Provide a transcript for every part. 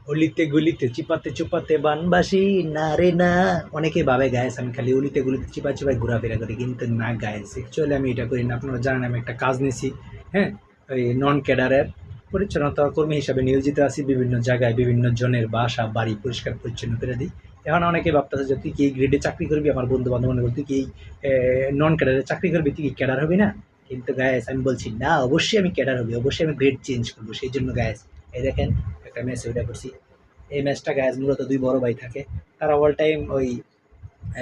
অলিতে গলিতে চিপাতে চুপাতে বানবাসি না রে না। অনেকে ভাবে গায়েস আমি খালি অলিতে গলিতে চিপা চিপায় ঘোরাফেরা করি, কিন্তু না গায়েস, অ্যাকচুয়ালি আমি এটা করি না। আপনারা জানেন আমি একটা কাজ নিয়েছি, হ্যাঁ, ওই নন ক্যাডারের পরিচ্ছন্নতা কর্মী হিসাবে নিয়োজিত আছি। বিভিন্ন জায়গায় বিভিন্ন জনের বাসা বাড়ি পরিষ্কার পরিচ্ছন্ন করে দিই। এখন অনেকে ভাবতেছে যে তুই কি এই গ্রেডে চাকরি করবি, আমার বন্ধু বান্ধব মনে করি তুই কি নন ক্যাডারে চাকরি করবি, তুই কি ক্যাডার হবি না। কিন্তু গায়েস আমি বলছি না, অবশ্যই আমি ক্যাডার হবি, অবশ্যই আমি গ্রেড চেঞ্জ করবো। সেই জন্য গায়েস এই দেখেন একটা মেসেজ ওইটা করছি। এই ম্যাচটা গায়ে মূলত দুই বড় ভাই থাকে, তারা অল টাইম ওই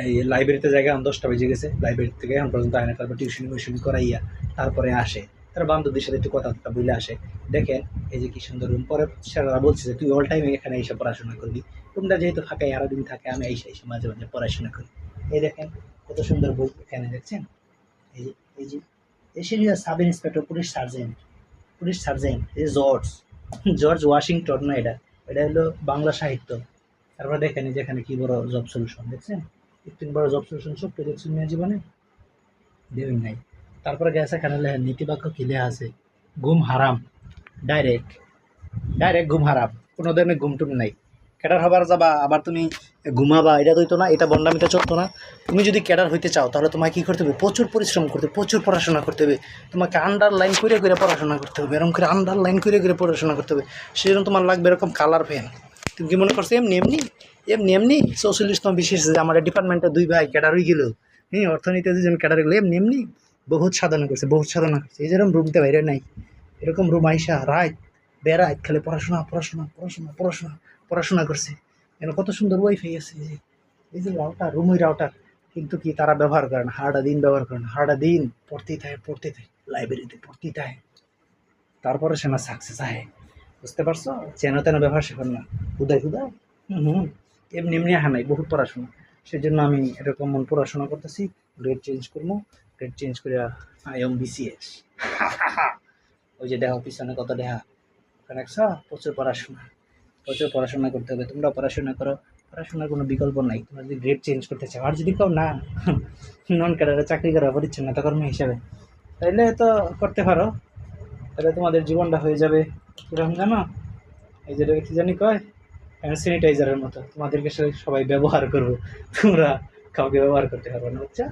এই লাইব্রেরিতে জায়গা 10টা বেজে গেছে, লাইব্রেরি থেকে এখন পর্যন্ত আয় না। তারপর টিউশনি মিউশনি করাইয়া তারপরে আসে, তারা বান্ধবদের সাথে একটু কথা বলে আসে। দেখেন এই যে কি সুন্দর রুম। পরে স্যাররা বলছে যে তুই অল টাইম এখানে এসে পড়াশোনা করবি, তোমরা যেহেতু ফাঁকায় আরো দিন থাকে, আমি এসে এসে মাঝে মাঝে পড়াশোনা করি। এই দেখেন কত সুন্দর বই এখানে দেখছেন। এই যে এই যে Asia sub inspector police sergeant এই যে জর্জ জর্জ ওয়াশিংটন না, এটা এটা হলো বাংলা সাহিত্য। তারপরে দেখেন এই যেখানে কি বড় জব সলিউশন দেখছেন, কৃত্রিম বড় জব সলিউশন সব দেখছেন মেয়ে জীবনে দেবেন নাই। তারপরে গেছে এখানে লেখা নীতিবাক্য কি লেখা আছে, ঘুম হারাম, ডাইরেক্ট ডাইরেক্ট ঘুম হারাম, কোনো ধরনের ঘুম টুম নাই। ক্যাডার হবার যাবা আবার তুমি ঘুমাবা, এটা তো হইতো না, এটা বন্ডামিটা চলতো না। তুমি যদি ক্যাডার হইতে চাও তাহলে তোমাকে কী করতে হবে, প্রচুর পরিশ্রম করতে হবে, প্রচুর পড়াশোনা করতে হবে। তোমাকে আন্ডারলাইন করে করে পড়াশোনা করতে হবে, এরকম করে আন্ডারলাইন করে করে পড়াশোনা করতে হবে। সেজন্য তোমার লাগবে এরকম কালার পেন। তুমি কি মনে করছো এমনি এমনি এমনি এমনি 44তম বিশেষ যে আমার ডিপার্টমেন্টের দুই ভাই ক্যাডার হয়ে গেল, হ্যাঁ, অর্থনীতিতে দুজন ক্যাডার গেলো এমনি এমনি বহুত সাধনা করছে, বহুত সাধনা করছে। এই যেরকম রুমতে বাইরে নাই, এরকম রুম আইসা রাত বেড়ায় খালি পড়াশোনা পড়াশোনা পড়াশোনা পড়াশোনা পড়াশোনা করছে। এখানে কত সুন্দর ওয়াইফাই আছে, এই যে রাউটার, রুমই রাউটার, কিন্তু কি তারা ব্যবহার করে না, সারাটা দিন ব্যবহার করে না, সারাটা দিন পড়তেই থাকে লাইব্রেরিতে পড়তেই থাকে। তারপরে সে না সাকসেস আহে, বুঝতে পারছো, চেন তেন ব্যবহার শেখেন না, হুদায় হুদায় এমনি এমনি আহা নাই, বহুত পড়াশোনা। সেই জন্য আমি এরকম মন পড়াশোনা করতেছি, গ্রেড চেঞ্জ করবো, গ্রেড চেঞ্জ করে আই এম বিসিএস। ওই যে দেখো পিছনে কত দেখা, ওখানে একশো, প্রচুর পড়াশোনা, প্রচুর পড়াশোনা করতে হবে। তোমরা পড়াশোনা করো, পড়াশোনার কোনো বিকল্প নাই। তোমরা যদি গ্রেড চেঞ্জ করতে চাও, আর যদি কেউ না নন ক্যাডারে চাকরি করা পরিচ্ছন্নতা কর্মী হিসাবে, তাইলে তো করতে পারো। তাহলে তোমাদের জীবনটা হয়ে যাবে কিরকম জানো, এই যে কি জানি কয়, হ্যান্ড স্যানিটাইজারের মতো। তোমাদেরকে সবাই ব্যবহার করবো, তোমরা কাউকে ব্যবহার করতে পারবে না, বুঝছো।